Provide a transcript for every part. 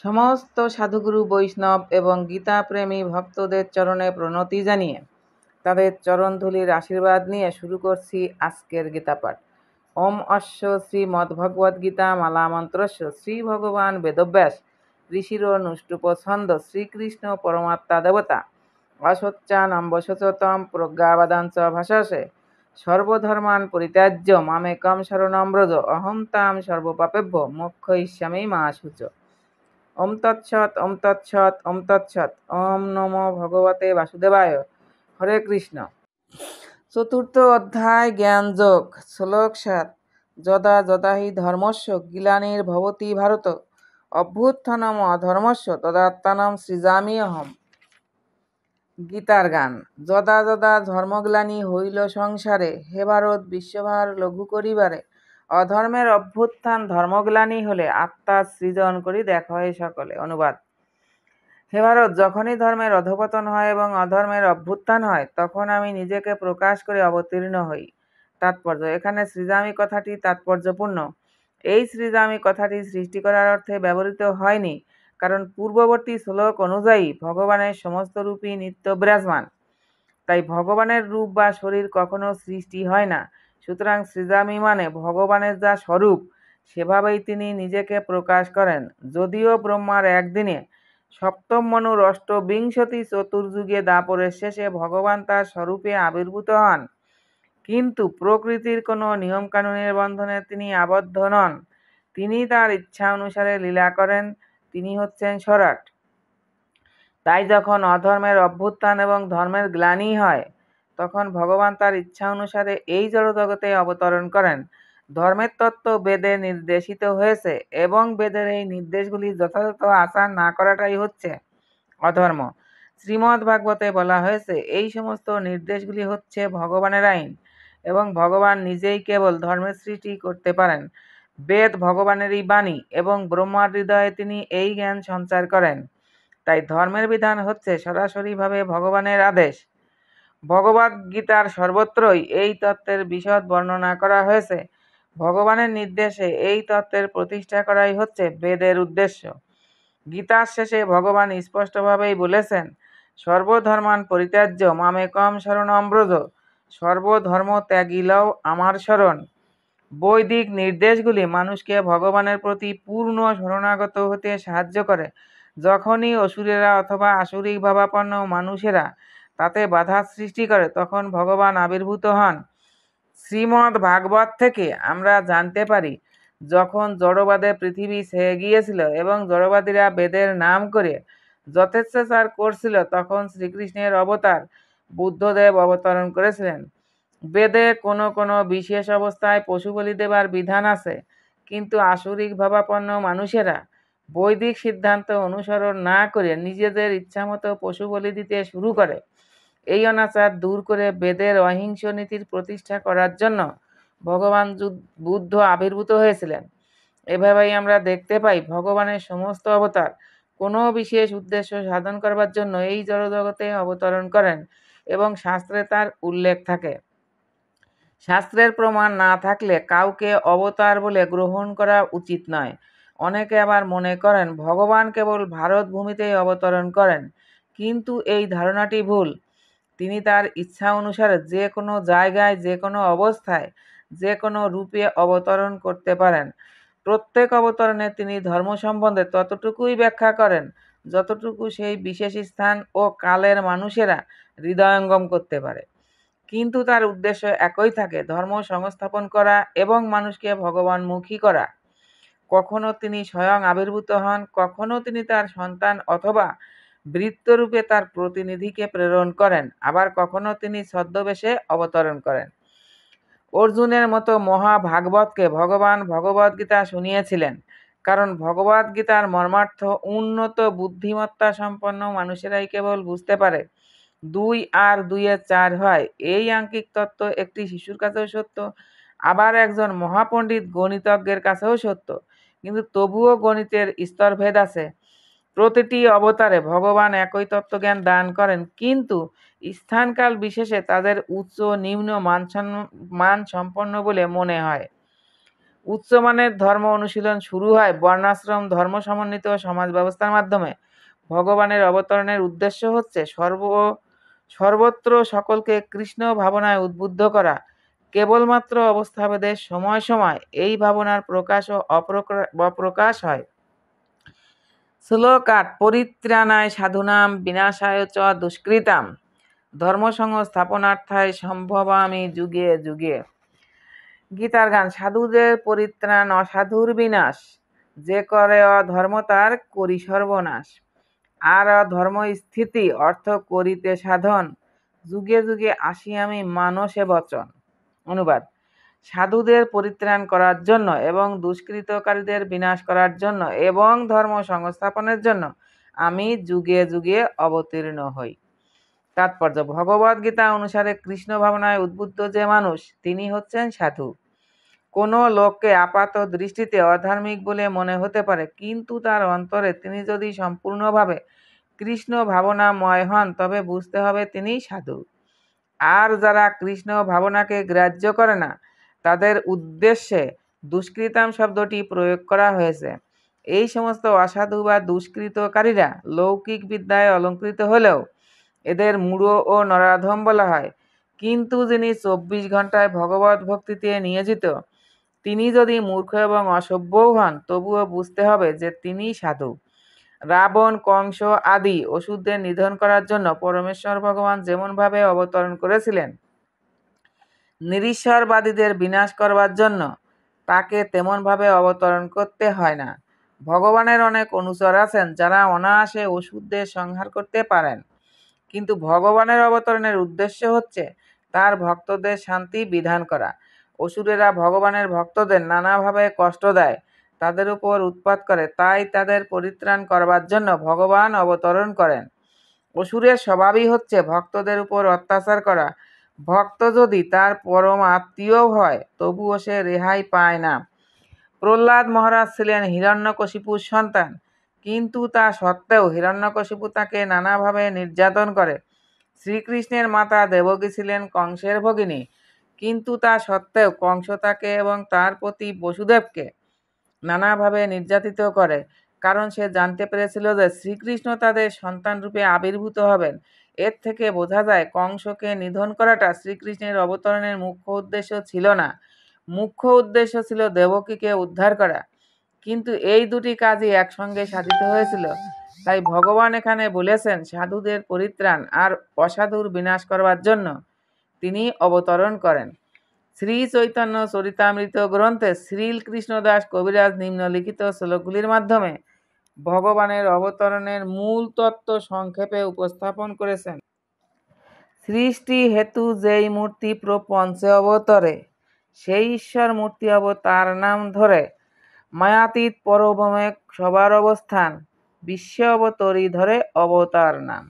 সমস্ত সাধুগুরু বৈষ্ণব এবং গীতাপ্রেমী ভক্তদের চরণে প্রণতি জানিয়ে তাদের চরণধূলির আশীর্বাদ নিয়ে শুরু করছি আজকের গীতাপাঠ। ওম অশ্ব শ্রীমদ্ভগবদ্গীতা মালা মন্ত্রস্য শ্রী ভগবান বেদব্যাস ঋষির নুষ্টুপ ছন্দ শ্রীকৃষ্ণ পরমাত্মা দেবতা অসচ্চানম্বশতম প্রজ্ঞাবাদাঞ্চ ভাষাসে সর্বধর্মান পরিত্যাজ্য মামেকম শরণম ব্রজ অহং তাম সর্বপাপেভ্য মোক্ষয়িষ্যামি মা শুচ। ওম তৎসৎ ওম তৎসৎ ওম তৎসৎ। ওম নমো ভগবতে বাসুদেবায়। হরে কৃষ্ণ। চতুর্থ অধ্যায় জ্ঞানযোগ। শ্লোক ৭। যদা যদা হি ধর্মস্য গ্লানির্ভবতি ভারত অভ্যুত্থানম অধর্মস্য তদাত্মানম সৃজামি অহম। গীতার গান। যদা যদা ধর্মগ্লানি হইল সংসারে, হে ভারত বিশ্বভার লঘু করিবারে, অধর্মের অভ্যুত্থান ধর্মগ্লানি হলে আত্মার সৃজন করি দেখো হে সকলে। অনুবাদ। হে ভারত, যখনই ধর্মের অধঃপতন হয় এবং অধর্মের অভ্যুত্থান হয় তখন আমি নিজেকে প্রকাশ করে অবতীর্ণ হই। তাৎপর্য। এখানে সৃজামি কথাটি তাৎপর্যপূর্ণ। এই সৃজামি কথাটি সৃষ্টি করার অর্থে ব্যবহৃত হয়নি, কারণ পূর্ববর্তী শ্লোক অনুযায়ী ভগবানের সমস্ত রূপই নিত্য বিরাজমান। তাই ভগবানের রূপ বা শরীর কখনো সৃষ্টি হয় না। সুতরাং সৃজামি মানে ভগবানের যা স্বরূপ সেভাবেই তিনি নিজেকে প্রকাশ করেন। যদিও ব্রহ্মার একদিনে সপ্তম মনুর অষ্টবিংশতি চতুর্যুগে দাপরের শেষে ভগবান তার স্বরূপে আবির্ভূত হন, কিন্তু প্রকৃতির কোনো নিয়মকানুনের বন্ধনে তিনি আবদ্ধ নন। তিনি তার ইচ্ছা অনুসারে লীলা করেন। তিনি হচ্ছেন সরাট। তাই যখন অধর্মের অভ্যুত্থান এবং ধর্মের গ্লানি হয় তখন ভগবান তার ইচ্ছা অনুসারে এই জড়জগতে অবতরণ করেন। ধর্মের তত্ত্ব বেদে নির্দেশিত হয়েছে এবং বেদের এই নির্দেশগুলি যথাযথ আচার না করাটাই হচ্ছে অধর্ম। শ্রীমদ্ ভাগবতে বলা হয়েছে এই সমস্ত নির্দেশগুলি হচ্ছে ভগবানের আইন এবং ভগবান নিজেই কেবল ধর্মের সৃষ্টি করতে পারেন। বেদ ভগবানেরই বাণী এবং ব্রহ্মার হৃদয়ে তিনি এই জ্ঞান সঞ্চার করেন। তাই ধর্মের বিধান হচ্ছে সরাসরিভাবে ভগবানের আদেশ। ভগবদ্গীতার সর্বত্রই এই তত্ত্বের বিশদ বর্ণনা করা হয়েছে। ভগবানের নির্দেশে এই তত্ত্বের প্রতিষ্ঠা করাই হচ্ছে বেদের উদ্দেশ্য। গীতার শেষে ভগবান স্পষ্টভাবেই বলেছেন, সর্বধর্মান পরিত্যাজ্য মামেকম শরণম ব্রজ, সর্বধর্ম ত্যাগী লও আমার শরণ। বৈদিক নির্দেশগুলি মানুষকে ভগবানের প্রতি পূর্ণ শরণাগত হতে সাহায্য করে। যখনই অসুরেরা অথবা আসুরিক ভাবাপন্ন মানুষেরা তাতে বাধা সৃষ্টি করে তখন ভগবান আবির্ভূত হন। শ্রীমদ্ ভাগবত থেকে আমরা জানতে পারি, যখন জড়বাদে পৃথিবী ছেয়ে গিয়েছিল এবং জড়বাদীরা বেদের নাম করে যথেচ্ছাচার করছিল তখন শ্রীকৃষ্ণের অবতার বুদ্ধদেব অবতরণ করেছিলেন। বেদে কোনো কোনো বিশেষ অবস্থায় পশু বলি দেবার বিধান আছে, কিন্তু আসুরিক ভাবাপন্ন মানুষেরা বৈদিক সিদ্ধান্ত অনুসরণ না করে নিজেদের ইচ্ছামতো পশু বলি দিতে শুরু করে। এই অনাচার দূর করে বেদের অহিংস নীতির প্রতিষ্ঠা করার জন্য ভগবান বুদ্ধ আবির্ভূত হয়েছিলেন। এভাবেই আমরা দেখতে পাই ভগবানের সমস্ত অবতার কোনো বিশেষ উদ্দেশ্য সাধন করবার জন্য এই জড়জগতে অবতরণ করেন এবং শাস্ত্রে তার উল্লেখ থাকে। শাস্ত্রের প্রমাণ না থাকলে কাউকে অবতার বলে গ্রহণ করা উচিত নয়। অনেকে আবার মনে করেন ভগবান কেবল ভারত ভূমিতেই অবতরণ করেন, কিন্তু এই ধারণাটি ভুল। তিনি তার ইচ্ছা অনুসারে যে কোনো জায়গায়, যে কোনো অবস্থায়, যে কোনো রূপে অবতরণ করতে পারেন। প্রত্যেক অবতরণে তিনি ধর্ম সম্বন্ধে ততটুকুই ব্যাখ্যা করেন যতটুকু সেই বিশেষ স্থান ও কালের মানুষেরা হৃদয়ঙ্গম করতে পারে, কিন্তু তার উদ্দেশ্য একই থাকে, ধর্ম সংস্থাপন করা এবং মানুষকে ভগবানমুখী করা। কখনো তিনি স্বয়ং আবির্ভূত হন, কখনো তিনি তার সন্তান অথবা বৃত্তরূপে তার প্রতিনিধিকে প্রেরণ করেন, আবার কখনো তিনি ছদ্মবেশে অবতরণ করেন। অর্জুনের মতো মহাভাগবতকে ভগবান ভগবদ্গীতা শুনিয়েছিলেন, কারণ ভগবদ্গীতার মর্মার্থ উন্নত বুদ্ধিমত্তা সম্পন্ন মানুষেরাই কেবল বুঝতে পারে। 2 আর 2 4 হয়, এই আঙ্কিক তত্ত্ব একটি শিশুর কাছেও সত্য, আবার একজন মহাপণ্ডিত গণিতজ্ঞের কাছেও সত্য, কিন্তু তবুও গণিতের স্তরভেদ আছে। প্রতিটি অবতারে ভগবান একই তত্ত্বজ্ঞান দান করেন, কিন্তু স্থানকাল বিশেষে তাদের উচ্চ নিম্ন মান সম্পন্ন বলে মনে হয়। উচ্চমানের ধর্ম অনুশীলন শুরু হয় বর্ণাশ্রম ধর্ম সমন্বিত সমাজ ব্যবস্থার মাধ্যমে। ভগবানের অবতরণের উদ্দেশ্য হচ্ছে সর্বত্র সকলকে কৃষ্ণ ভাবনায় উদ্বুদ্ধ করা। কেবলমাত্র অবস্থাভেদে সময় সময় এই ভাবনার প্রকাশ ও অপ্রকাশ হয়। শ্লোক ৮ পরিত্রাণায় সাধুনাম বিনাশায় চ দুষ্কৃতাম ধর্ম সংস্থাপনার্থায় সম্ভবামি যুগে যুগে। গীতার গান সাধুদের পরিত্রাণ অসাধুর বিনাশ, যে করে অধর্ম তার করি সর্বনাশ। আর অধর্ম স্থিতি অর্থ করিতে সাধন, যুগে যুগে আসি আমি মানসে বচন। অনুবাদ: সাধুদের পরিত্রাণ করার জন্য এবং দুষ্কৃতকারীদের বিনাশ করার জন্য এবং ধর্ম সংস্থাপনের জন্য আমি যুগে যুগে অবতীর্ণ হই। তাৎপর্য: ভগবদ্গীতা অনুসারে কৃষ্ণ ভাবনায় উদ্বুদ্ধ যে মানুষ, তিনি হচ্ছেন সাধু। কোনো লোককে আপাত দৃষ্টিতে অধার্মিক বলে মনে হতে পারে, কিন্তু তার অন্তরে তিনি যদি সম্পূর্ণভাবে কৃষ্ণ ভাবনাময় হন, তবে বুঝতে হবে তিনি সাধু। আর যারা কৃষ্ণ ভাবনাকে গ্রাহ্য করে না, তাদের উদ্দেশ্যে দুষ্কৃতাম শব্দটি প্রয়োগ করা হয়েছে। এই সমস্ত অসাধু বা দুষ্কৃতকারীরা লৌকিক বিদ্যায় অলঙ্কৃত হলেও এদের মূঢ় ও নরাধম বলা হয়। কিন্তু যিনি 24 ঘন্টায় ভগবত ভক্তিতে নিয়োজিত, তিনি যদি মূর্খ এবং অসভ্যও হন, তবুও বুঝতে হবে যে তিনি সাধু। রাবণ, কংস আদি অসুরদের নিধন করার জন্য পরমেশ্বর ভগবান যেমনভাবে অবতরণ করেছিলেন, নিরীশ্বরবাদীদের বিনাশ করবার জন্য তাকে তেমনভাবে অবতরণ করতে হয় না। ভগবানের অনেক অনুচর আছেন যারা অনায়াসে অসুরদের সংহার করতে পারেন, কিন্তু ভগবানের অবতরণের উদ্দেশ্য হচ্ছে তার ভক্তদের শান্তি বিধান করা। অসুরেরা ভগবানের ভক্তদের নানাভাবে কষ্ট দেয়, তাদের উপর উৎপাত করে, তাই তাদের পরিত্রাণ করবার জন্য ভগবান অবতরণ করেন। অসুরের স্বভাবই হচ্ছে ভক্তদের উপর অত্যাচার করা। ভক্ত যদি তার পরম আত্মীয় হয়, তবুও সে রেহাই পায় না। প্রহ্লাদ মহারাজ ছিলেন হিরণ্যকশিপুর সন্তান, কিন্তু তা সত্ত্বেও হিরণ্যকশিপু তাকে নানাভাবে নির্যাতন করে। শ্রীকৃষ্ণের মাতা দেবকী ছিলেন কংসের ভগিনী, কিন্তু তা সত্ত্বেও কংস তাকে এবং তার পতি বসুদেবকে নানাভাবে নির্যাতিত করে, কারণ সে জানতে পেরেছিল যে শ্রীকৃষ্ণ তাদের সন্তানরূপে আবির্ভূত হবেন। এর থেকে বোঝা যায় কংসকে নিধন করাটা শ্রীকৃষ্ণের অবতরণের মুখ্য উদ্দেশ্য ছিল না। মুখ্য উদ্দেশ্য ছিল দেবকীকে উদ্ধার করা। কিন্তু এই দুটি কাজই একসঙ্গে সাধিত হয়েছিল। তাই ভগবান এখানে বলেছেন সাধুদের পরিত্রাণ আর অসাধুর বিনাশ করবার জন্য তিনি অবতরণ করেন। শ্রী চৈতন্য চরিতামৃত গ্রন্থে শ্রীকৃষ্ণদাস কবিরাজ নিম্নলিখিত শ্লোকগুলির মাধ্যমে ভগবানের অবতরণের মূল তত্ত্ব সংক্ষেপে উপস্থাপন করেছেন। সৃষ্টি হেতু যেই মূর্তি প্রপঞ্চে অবতরে, সেই ঈশ্বর মূর্তি অবতার নাম ধরে। মায়াতীত পরব্রহ্মে সবার অবস্থান, বিশ্বে অবতরী ধরে অবতার নাম।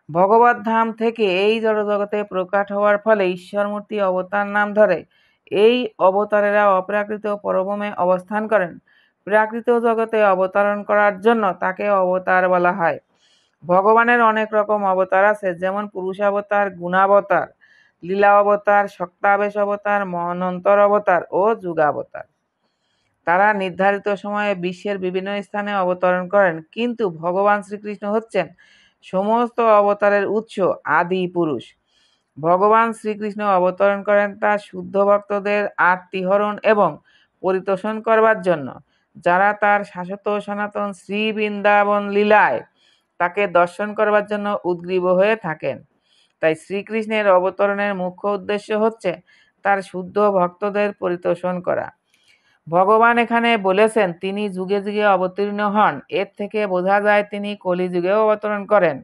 ভগবত ধাম থেকে এই জড়জগতে প্রকাশ হওয়ার ফলে ঈশ্বর মূর্তি অবতার নাম ধরে। এই অবতারেরা অপ্রাকৃত পরব্রহ্মে অবস্থান করেন। প্রাকৃত জগতে অবতরণ করার জন্য তাকে অবতার বলা হয়। ভগবানের অনেক রকম অবতার আছে, যেমন পুরুষাবতার, গুণাবতার, লীলা অবতার, শক্তাবেশ অবতার, মন্বন্তর অবতার ও যুগাবতার। তারা নির্ধারিত সময়ে বিশ্বের বিভিন্ন স্থানে অবতরণ করেন, কিন্তু ভগবান শ্রীকৃষ্ণ হচ্ছেন সমস্ত অবতারের উৎস, আদি পুরুষ। ভগবান শ্রীকৃষ্ণ অবতরণ করেন তার শুদ্ধ ভক্তদের আত্মীহরণ এবং পরিতোষণ করবার জন্য, যারা তার শাশ্বত সনাতন শ্রী বৃন্দাবন লীলায় তাকে দর্শন করবার জন্য উদ্গ্রীব হয়ে থাকেন। তাই শ্রীকৃষ্ণের অবতরণের মুখ্য উদ্দেশ্য হচ্ছে তার শুদ্ধ ভক্তদের পরিতোষণ করা। ভগবান এখানে বলেছেন তিনি যুগে যুগে অবতীর্ণ হন, এর থেকে বোঝা যায় তিনি কলিযুগেও অবতরণ করেন।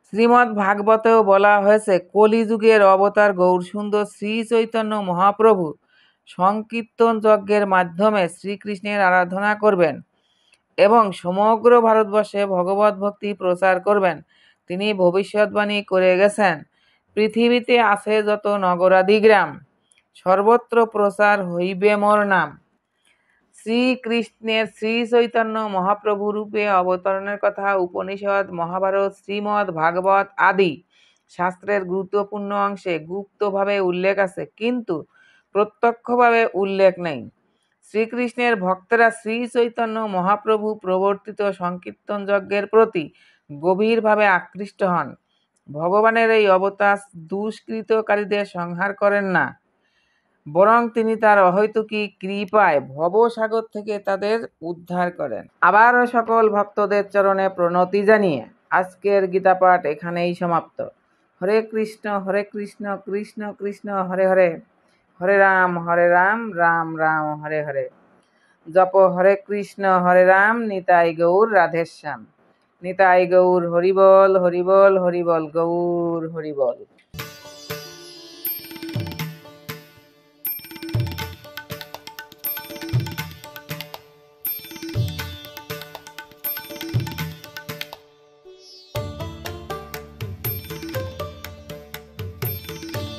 শ্রীমদ্ ভাগবতেও বলা হয়েছে কলিযুগের অবতার গৌরসুন্দর শ্রী চৈতন্য মহাপ্রভু সংকীর্তন যজ্ঞের মাধ্যমে শ্রীকৃষ্ণের আরাধনা করবেন এবং সমগ্র ভারতবর্ষে ভগবত ভক্তি প্রচার করবেন। তিনি ভবিষ্যৎবাণী করে গেছেন, পৃথিবীতে আছে যত নগরাদি গ্রাম, সর্বত্র প্রচার হইবে মোর নাম। শ্রীকৃষ্ণের শ্রী চৈতন্য মহাপ্রভু রূপে অবতরণের কথা উপনিষদ, মহাভারত, শ্রীমদ্ ভাগবত আদি শাস্ত্রের গুরুত্বপূর্ণ অংশে গুপ্তভাবে উল্লেখ আছে, কিন্তু প্রত্যক্ষভাবে উল্লেখ নেই। শ্রীকৃষ্ণের ভক্তেরা শ্রী চৈতন্য মহাপ্রভু প্রবর্তিত সংকীর্তন যজ্ঞের প্রতি গভীরভাবে আকৃষ্ট হন। ভগবানের এই অবতার দুষ্কৃতকারীদের সংহার করেন না, বরং তিনি তার অহৈতুকী কৃপায় ভবসাগর থেকে তাদের উদ্ধার করেন। আবারও সকল ভক্তদের চরণে প্রণতি জানিয়ে আজকের গীতাপাঠ এখানেই সমাপ্ত। হরে কৃষ্ণ কৃষ্ণ কৃষ্ণ হরে হরে, হরে রাম রাম রাম হরে হরে। জপ হরে কৃষ্ণ হরে রাম, নিতাই গৌর রাধেশ্যাম। নিতাই গৌর হরিবল হরিবল হরিবল, গৌর হরিবল।